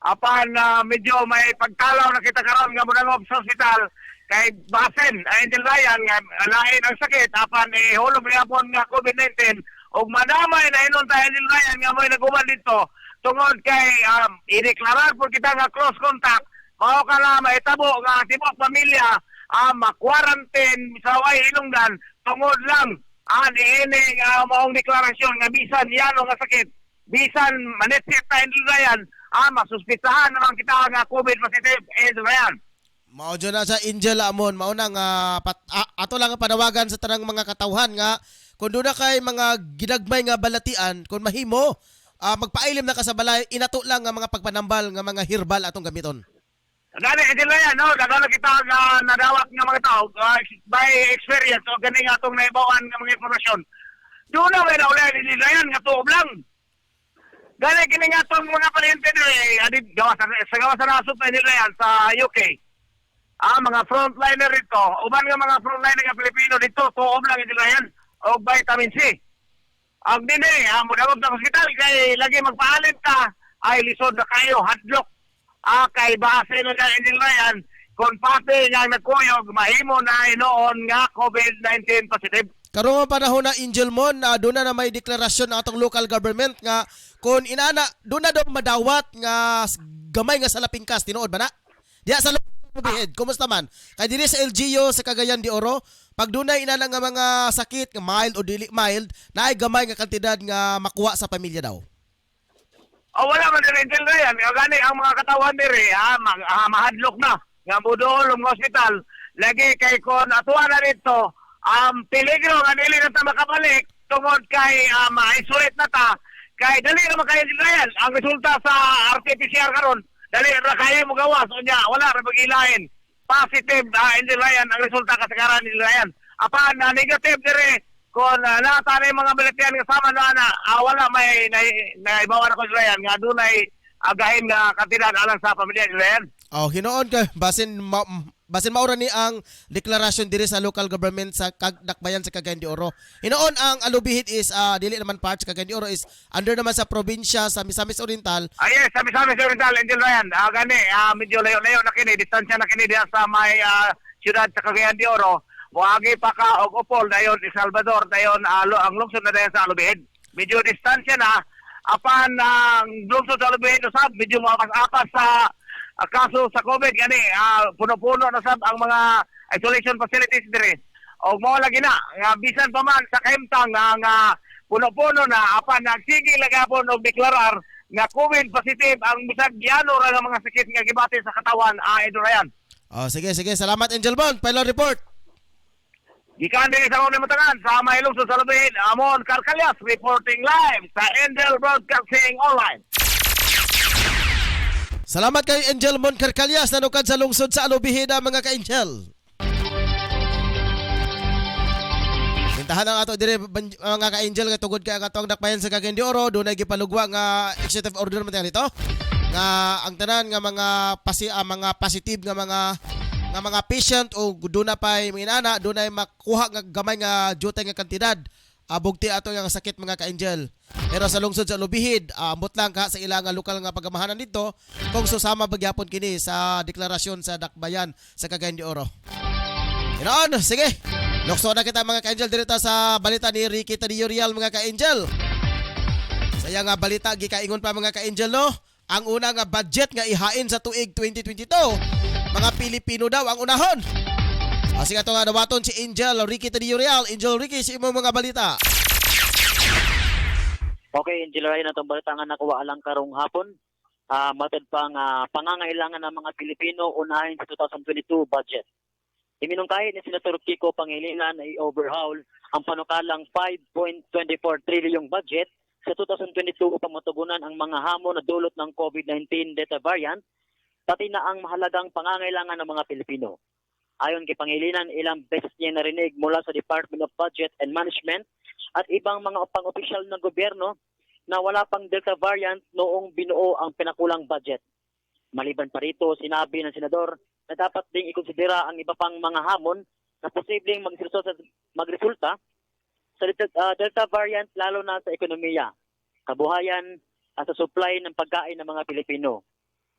Apan medyo may pagkalaw na kita karon nga modangob sa ospital kay basen Angel Ryan nga lain ang sakit apan hulog gyapon nga COVID-19 ug madamay na inon ta Angel Ryan nga moy naguban dito tungod kay i-deklarar po kita nga close contact mao kala mahitabo nga tibok pamilya ma-quarantine sa way hinungdan tungod lang niini nga maong deklarasyon nga bisan yano nga sakit bisan manitsit ta Angel Ryan masuspitahan naman kita nga COVID positive Angel Ryan. Mao dyan na sa Angel Amon, mao na nga ato lang ang panawagan sa tanang mga katawhan nga kung doon na kay mga ginagmay nga balatian, kung mahimo, magpailim na ka sa balay, inato lang nga mga pagpanambal nga mga herbal atong gamiton. Gani, hindi lang yan, no? Nagano kita nadawat ng mga tao by experience o gani nga itong naibawan ng mga informasyon. Doon na may naulay, hindi lang yan, nga tuob lang. Gani, kini nga itong mga palyente nila, sa gawa sa nasot na nila yan sa UK. Mga frontliner ito, uban nga mga frontliner nga Pilipino dito, tuob lang nila yan, o vitamin C. Ang dini, mudawag na hospital, kay lagi magpaalit ka, ay lisod na kayo, hadlock. Kay base na nila yan, kung pati nga nagkuyog, mahimo na inoon nga COVID-19 positive. Karong ang panahon na Angel Mon, doon na may deklarasyon ng atong local government nga kung inana, doon na daw madawat nga gamay nga sa lapingkas, tinuod ba na? Diya sa lubihid, kumusta man? Kay diri sa LGU sa Cagayan de Oro, pag doon na inana nga mga sakit, nga mild o dili mild, na ay gamay nga kantidad nga makuha sa pamilya daw. Wala man din Angel na yan. Gani ang mga katawan diri, mahadlok na. Nga budol, ng hospital, lagi kay kon atuwa na rito, peligro nga dili na ta makabalik tungod kay ma-isolate na ta kay dali na makaya sila yan. Ang resulta sa RT-PCR karon dali na kaya mo gawas unya wala ra magilain positive Angel Ryan ang resulta kasagaran nila yan. Apan negative dire kon natani mga militian nga sama na wala may naibawa na ko sila yan nga dunay agahin nga kantidad alang sa pamilya nila yan. Hinoon ka basin maura ni ang deklarasyon diri sa local government sa Dakbayan sa Cagayan de Oro. Hinoon ang alubihid is dili naman part sa Cagayan de Oro is under naman sa probinsya sa Misamis Oriental. Yes, sa Misamis Oriental, Angel Ryan. Gani, medyo layo-layo na kini, distansya na kini diya sa may siyudad sa Cagayan de Oro. Muagi pa ka og Opol dayon di Salvador dayon ang lungsod na dayon sa alubihid. Medyo distansya na apan ang lungsod sa alubihid usab medyo maapas-apas sa kaso sa COVID gani puno-puno na sab ang mga isolation facilities dire. Og mao lagi na nga bisan pa man sa kaimtang nga puno-puno na apan nagsige lagapon og deklarar nga COVID positive ang bisag giano ra nga mga sakit nga gibati sa katawan Edorayan. Sige, salamat Angel Bon, pilot report. Gikan din sa mga matangan sa may lungsod sa Lubihid, Amon Carcalias reporting live sa Angel Broadcasting Online. Salamat kay Angel Mon Carcalias nanukad sa lungsod sa Alubihida mga ka-Angel. Bintahan ang ato dire mga ka-Angel kay tugod kay ang atong Dakbayan sa Cagayan de Oro dunay gipalugwa nga executive order man dito nga ang tanan nga mga mga positive nga mga patient o doon na pa'y minana, doon na makuha nga gamay nga jutay nga kantidad. Bugti ato nga sakit mga ka-Angel. Pero sa lungsod sa Lubihid, ambot lang ka sa ilang lokal nga pagamahanan dito kung susama bagyapon kini sa deklarasyon sa Dakbayan sa Cagayan de Oro. Ginoon, sige. Lukso na kita mga ka-Angel dito sa balita ni Ricky Tadiyorial mga ka-Angel. Saya nga balita gikaingon pa mga ka-Angel no. Ang una nga budget nga ihain sa tuig 2022. Mga Pilipino daw ang unahon. Sige ito nga dawaton si Angel Ricky Tadiyorial. Angel Ricky, si imong mga balita. Okay, Angel Ryan, itong balita nga nakuha lang karong hapon. Matod pang pangangailangan ng mga Pilipino unahin sa 2022 budget. Iminungkahi ni Senator Kiko Pangilinan ay overhaul ang panukalang 5.24 trilyong budget sa 2022 upang matugunan ang mga hamon na dulot ng COVID-19 Delta variant, pati na ang mahalagang pangangailangan ng mga Pilipino. Ayon kay Pangilinan, ilang beses niya narinig mula sa Department of Budget and Management at ibang mga pang-opisyal ng gobyerno na wala pang Delta variant noong binuo ang pinakulang budget. Maliban pa rito, sinabi ng senador na dapat ding ikonsidera ang iba pang mga hamon na posibleng magresulta sa Delta variant lalo na sa ekonomiya, kabuhayan at sa supply ng pagkain ng mga Pilipino.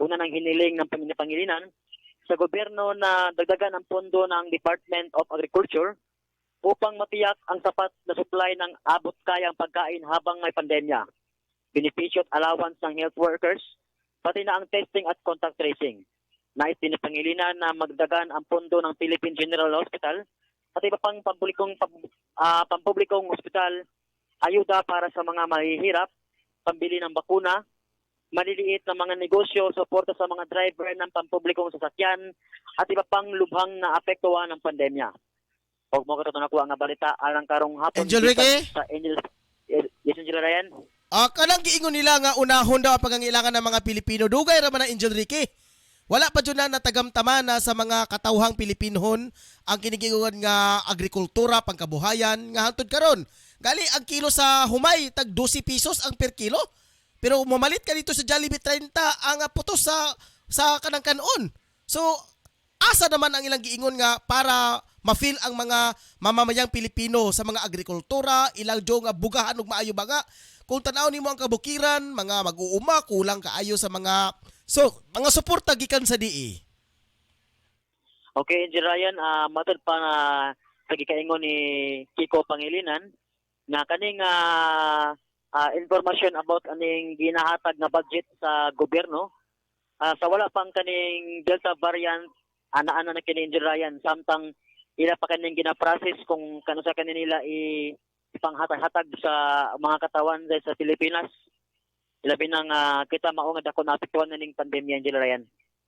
Una ng hiniling ng Pangilinan sa gobyerno na dagdagan ang pondo ng Department of Agriculture upang matiyak ang sapat na supply ng abot-kayang pagkain habang may pandemya, benepisyo at allowance ng health workers, pati na ang testing at contact tracing. Nais din ng Pangilinan na magdagan ang pondo ng Philippine General Hospital at iba pang pampublikong ospital, ayuda para sa mga mahihirap, pambili ng bakuna, maliliit na mga negosyo, suporta sa mga driver ng pampublikong sasakyan, at iba pang lubhang na apektuhan ng pandemya. Og mo kato nako nga balita alang karong hapon Angel gikan Ricky? sa Angel Yes, Angel Ryan. Kanang giingon nila nga unahon daw ang pangangailangan ng mga Pilipino. Dugay ra man ang Angel Ricky. Wala pa dyan na natagamtaman na sa mga katawhang Pilipinhon ang kinigingon nga agrikultura, pangkabuhayan, nga hantod karon. Gali ang kilo sa humay, tag 12 pesos ang per kilo. Pero mamalit ka dito sa Jollibee 30 ang putos sa kanang kanon. So, asa naman ang ilang giingon nga para ma-feel ang mga mamamayang Pilipino sa mga agrikultura, ilang jo nga bugahan ug maayo ba nga. Kung tanaw nimo ang kabukiran, mga mag-uuma, kulang kaayo sa mga mga suporta gikan sa DE. Okay, Angel Ryan, matod pa na pagikaingon ni Kiko Pangilinan na kaning information about aning ginahatag na budget sa gobyerno sa wala pang kaning Delta variant ana na kini Angel Ryan samtang ila pa kaning gina-process kung kano sa kanila ipanghatag-hatag sa mga katawan sa Pilipinas. Labi nang kita mao nga dako naapektuhan na ning pandemya Angel Ryan.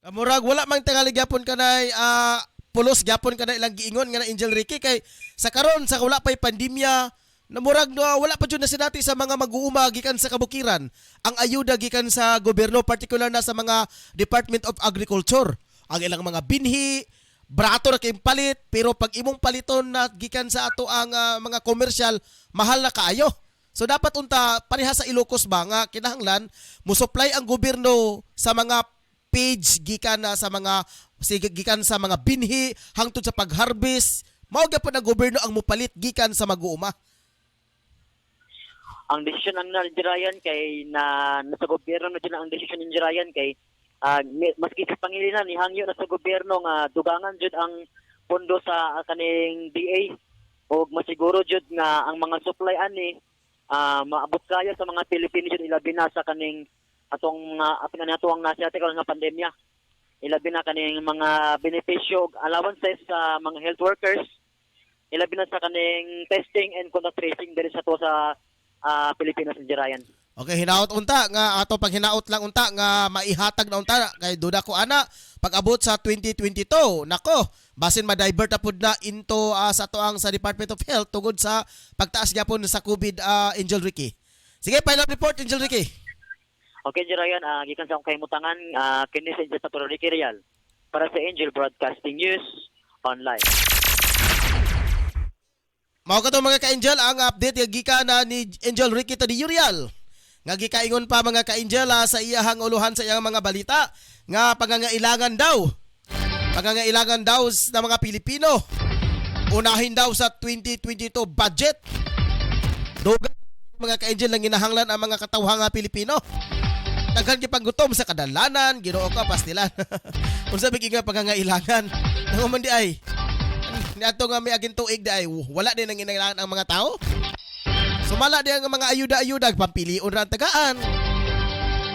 Murag wala mang tingali gyapon kanay pulos gyapon kanay ilang giingon nga na Angel Ricky kay sa karon sa wala pay pandemya na murag no, wala pa jud na sinati sa mga mag-uuma gikan sa kabukiran ang ayuda gikan sa gobyerno particular na sa mga Department of Agriculture. Ang ilang mga binhi brato ra kay palit pero pag imong paliton na gikan sa ato ang mga commercial mahal na kaayo. So dapat unta pareha sa Ilocos ba nga kinahanglan mo supply ang gobyerno sa mga page gikan sa mga binhi hangtod sa pag-harvest. Mao gyapon ang gobyerno ang mopalit gikan sa mag-uuma. Ang desisyon ng Nigerian kay nasa gobyerno na dyan ang desisyon ng Nigerian kay maski sa Pangilinan ihangyo na sa gobyerno nga dugangan jud ang pondo sa kaning DA o masiguro jud nga ang mga supply ani maabot kaya sa mga Pilipino jud ilabi na sa kaning atong atong nasiate karon nga pandemya. Ilabi na kaning mga benepisyo ug allowances sa mga health workers. Ilabi na sa kaning testing and contact tracing diri sa to sa Pilipinas and Ryan. Okay, hinaot unta nga ato pag hinaot lang unta nga maihatag na unta kay duda ko ana pag abot sa 2022 nako basin ma-divert na pud na into sa tuang sa Department of Health tungod sa pagtaas gyapon sa COVID Angel Ricky. Sige, file report Angel Ricky. Okay, Ryan, gikan sa akong kahimutangan kini sa Toro Ricky Real para sa Angel Broadcasting News Online. Mao ka to mga ka-Angel ang update nga gikan ni Angel Ricky Tadiyurial. Nga gikaingon pa mga ka-Angel sa iyahang uluhan sa iyang mga balita nga pangangailangan daw ng mga Pilipino. Unahin daw sa 2022 budget. Dugang mga ka-Angel lang ginahanglan ang mga katawhang Pilipino. Daghan gyud panggutom sa kadalanan, Ginoo ka pastilan. Unsa bigi nga pangangailangan? Nanguman di ay niadto nga may aging tuig di ay wala din ang ginahanglan ang mga tao. Sumala din ang mga ayuda-ayuda pampilion ra tagaan.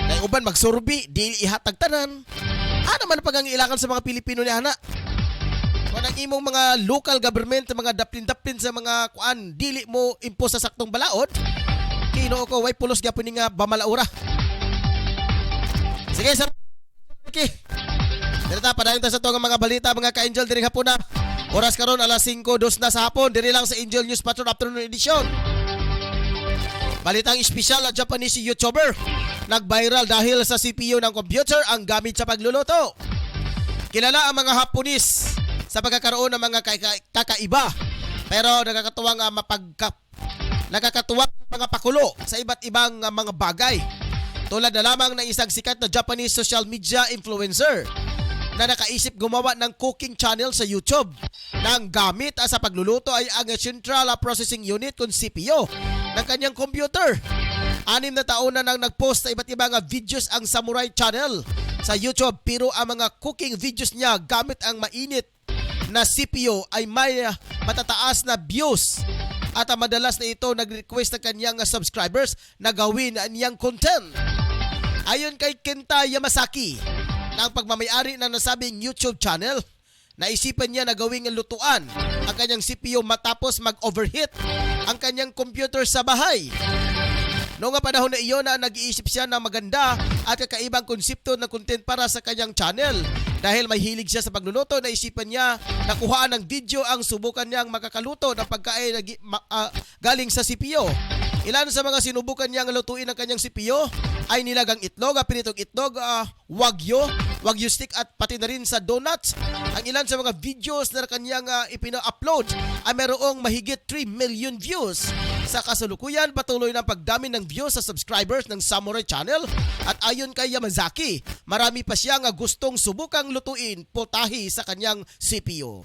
Kay uban magsurbi, dili ihatag tanan. Ano man pangangailangan sa mga Pilipino ni ana? Kung ang imong mga local government, mga daplin-daplin sa mga kuan, dili mo impose sa saktong balaod. Kinoo ko way pulos gyapon nga bamalaura. Sige, sir. Okay. Dito padayon ta sa to nga mga balita mga ka-Angel diri hapon na. Oras karon alas 5:02 na sa hapon diri lang sa Angel News Patrol Afternoon Edition. Balitang espesyal at Japanese YouTuber nag-viral dahil sa CPU ng computer ang gamit sa pagluluto. Kilala ang mga Haponis sa pagkakaroon ng mga kakaiba pero nakakatuwang mga pakulo sa iba't ibang mga bagay. Tulad na lamang ng isang sikat na Japanese social media influencer na nakaisip gumawa ng cooking channel sa YouTube na ang gamit sa pagluluto ay ang Central Processing Unit kung CPU ng kanyang computer. 6 na taon na nang nagpost sa iba't ibang videos ang Samurai Channel sa YouTube pero ang mga cooking videos niya gamit ang mainit na CPU ay may matataas na views at madalas na ito nag-request ng kanyang subscribers na gawin niyang content. Ayon kay Kenta Yamasaki, na ang pagmamayari ng nasabing YouTube channel, naisipan niya na gawing lutuan ang kanyang CPU matapos mag-overheat ang kanyang computer sa bahay. Noong nga panahon na iyon na nag-iisip siya ng maganda at kakaibang konsepto ng content para sa kanyang channel. Dahil may hilig siya sa pagluluto, naisipan niya nakuhaan ng video ang subukan niyang makakaluto ng pagkain na galing sa CPO. Ilan sa mga sinubukan niyang lutuin ng kanyang CPO ay nilagang itlog, pinitong itlog, wagyu stick at pati na rin sa donuts. Ang ilan sa mga videos na kanyang ipina-upload ay mayroong mahigit 3 million views. Sa kasalukuyan, patuloy ng pagdami ng views sa subscribers ng Samurai Channel at ayon kay Yamazaki, marami pa siyang gustong subukang lutuin putahi sa kanyang CPU.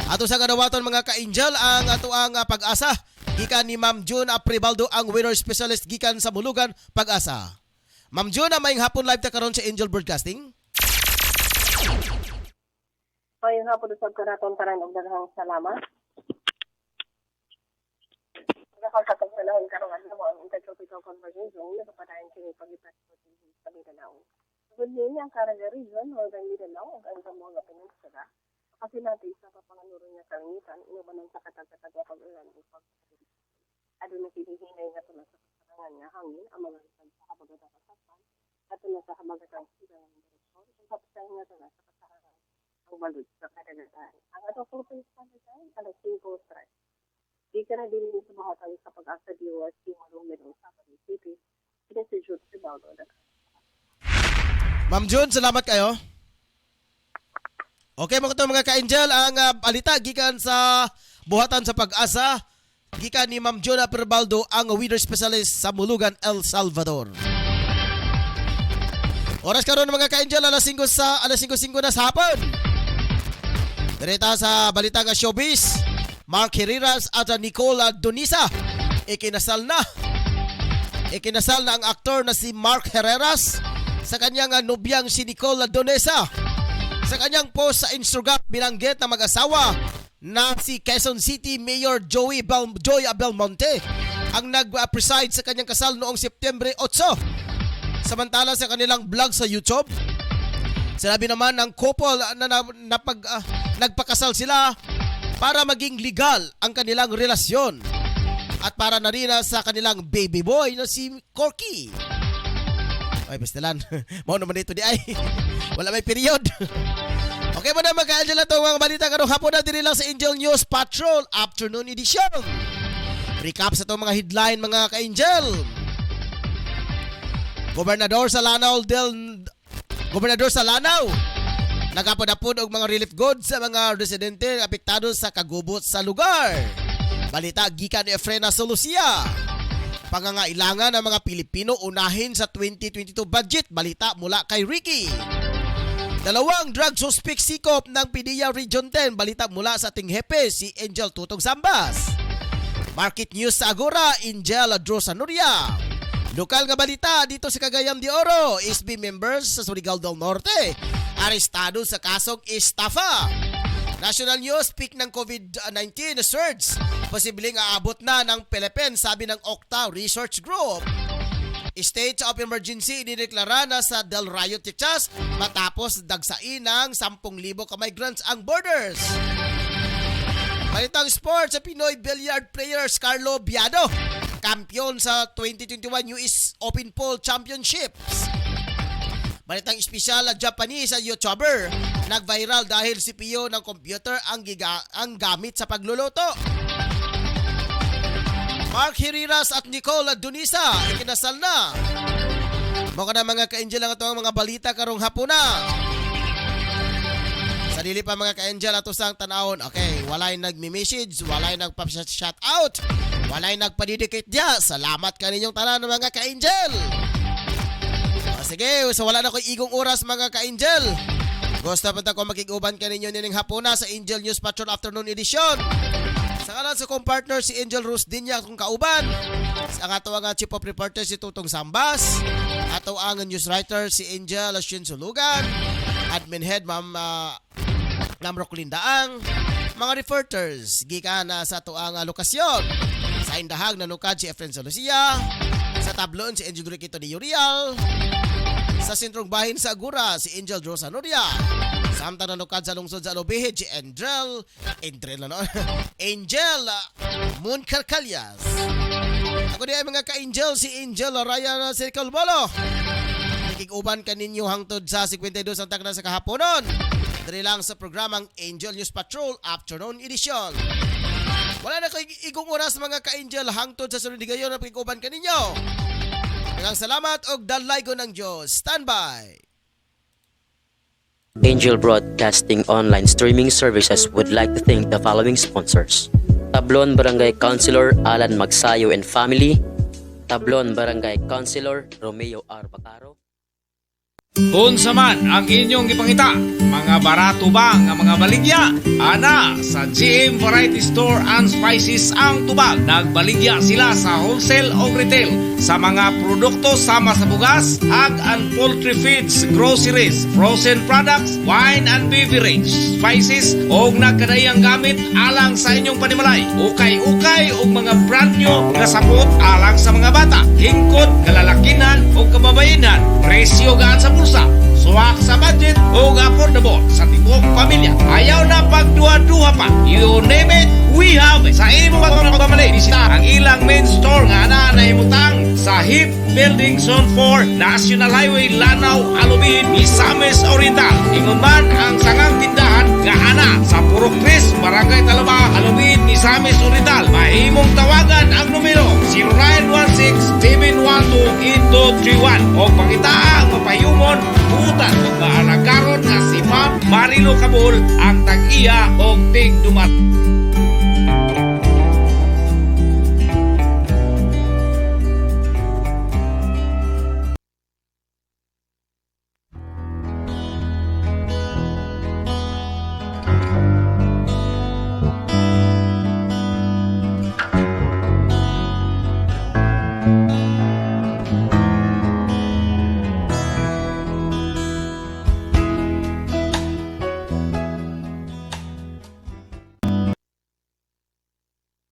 Ato sa kadawaton mga ka-angel, ang ato ang pag-asa gikan ni Ma'am June Apribaldo, ang winner specialist gikan sa Mulugan Pag-asa. Ma'am June, may hapon live ta karon sa Angel Broadcasting. Ayun nga po sa karaton tanan og daghang salamat. Nakakatag sa lahon karon ano mo ang intertropical conversation na kapadayon kini pagipat sa Mindanao. Gulin ang Caraga region o ang Mindanao ug ang mga peninsula. Kasi natin sa papanganuro niya kalangitan, inubanan sa katag-katag o pag-ulan o pag-ulan. Ado na sinihinay nga ito na sa kasarangan niya hangin, ang mga risag sa kabagatang kasapan, at na sa kabagatang silang direksyon, ang kapasay nga ito na sa kasarangan, ang balod sa kadagatan. Ang ato purpose sa kadagatan, alas 5 strike. Di ka na din sa bahatang sa pag-asa diwas, di malumid ang sa City, pinasijut si Baldo. Ma'am June, salamat kayo. Okay mga ka-angel, ang balita gikan sa buhatan sa Pag-asa gikan ni Ma'am June Apribaldo, ang weather specialist sa Mulugan, El Salvador. Oras karon mga ka-angel, alas 5 na sa hapon. Direta sa balita nga showbiz, Mark Herreras at Nicole Donisa ikinasal na ang aktor na si Mark Herreras sa kanyang nobyang si Nicole Donisa. Sa kanyang post sa Instagram, binanggit na mag-asawa na si Quezon City Mayor Joy Belmonte ang nag-preside sa kanyang kasal noong Setyembre 8. Samantala sa kanilang vlog sa YouTube, sinabi naman ng couple na nagpakasal sila para maging legal ang kanilang relasyon at para na rin sa kanilang baby boy na si Corky. Ay, pastilan. Mao naman dito di ay. Wala may period. Okay mo na mga-angel na itong mga balita karong hapon na din lang sa Angel News Patrol Afternoon Edition. Recap sa itong mga headline mga ka-angel. Gobernador sa Lanao nagapod-apod og mga relief goods sa mga residente apektado sa kagubot sa lugar. Balita gikan ni Efrena Solucia. Pangangailangan ng mga Pilipino unahin sa 2022 budget. Balita mula kay Ricky. Dalawang drug suspect sikop ng PDEA Region 10. Balita mula sa ating hepe, si Angel Tutong Zambas. Market news sa Agora, Angel Adrosa Nuria. Lokal nga balita dito sa Cagayan de Oro, SB members sa Surigao del Norte arestado sa kasong estafa. National news, peak ng COVID-19 surge. Posibleng aabot na ng Philippines, sabi ng Octa Research Group. State of emergency dineklara na sa Del Rio, Texas matapos dagsain ng 10,000 ka-migrants ang borders. Balitang sports, sa Pinoy billiard players Carlo Biado, kampiyon sa 2021 US Open Pool Championships. Balitang espesyal, Japanese YouTuber nag-viral dahil CPU ng computer ang gamit sa pagluluto. Mark Herreras at Nicole Donisa ikinasal na. Mga na mga ka-angel ang ito ang mga balita karong hapon na. Sa dili pa mga ka-angel ato sang tanawon. Okay, walay nagmi-message, walay nagpa-shout out, walay nagpa-dedicate dia. Salamat kaninyong tanan mga ka-angel. Sige, so wala na ko igong oras mga ka-angel. Gusto pa ko makiguban kaninyo nining hapon na sa Angel News Patrol Afternoon Edition. Sa kanan sa kong partner si Angel Rose Dinya kung kauban. Ang ato ang chief of reporter si Tutong Sambas. Ato ang news writer si Angel Shin Sulugan. Admin head Ma'am Roquelin Daang. Mga reporters gikan sa ato ang lokasyon. Sa Indahag nanukad si Efren Solucia. Sa tabloon si Angel Riquito de Urial. Sa sentrong bahin sa Agura si Angel Rosa Nuria. Samtang nanukad sa lungsod sa Alobihid si Angel Moon Carcalias. Ako di ay mga ka-angel si Angel Ryan Circle Bolo. napig-uban kaninyo hangtod sa 52 ang tagna sa kahaponon. Diri lang sa programang Angel News Patrol Afternoon Edition. Wala na kay igong oras mga ka-angel hangtod sa sunod gayon na napig-uban kaninyo. Daghang salamat og dalay ko ng Diyos. Standby. Angel Broadcasting online streaming services would like to thank the following sponsors. Tablon Barangay Councilor Alan Magsayo and Family. Tablon Barangay Councilor Romeo R. Bacaro. Unsa man ang inyong gipangita, mga barato ba nga mga baligya? Ana sa GM Variety Store and Spices ang tubag. Nagbaligya sila sa wholesale o retail sa mga produkto sama sa bugas, ag and poultry feeds, groceries, frozen products, wine and beverage, spices o nagkadayang gamit alang sa inyong panimalay. Ukay-ukay o mga brand new nga sapot alang sa mga bata, hingkod, kalalakinan o kababayenan. Presyo gaan sa bulsa, suwak sa budget o affordable sa tibok pamilya. Ayaw na pagduha-duha pa. You name it, we have it. Sa imo pagmamali, bisita ang ilang main store nga na naimutang sa HIP Building Zone 4, National Highway, Lanao, Alubin, Misamis Oriental. Ingon man ang sangang tindahan nga ana sa Purok 3, Barangay Talaba, Alubin, Misamis Oriental. Mahimong tawagan ang numero 0916-712-8231 o pangitaang mapayumon butan o maalagaron nga si Ma'am Marilo Cabul ang tag-iya o tig dumat.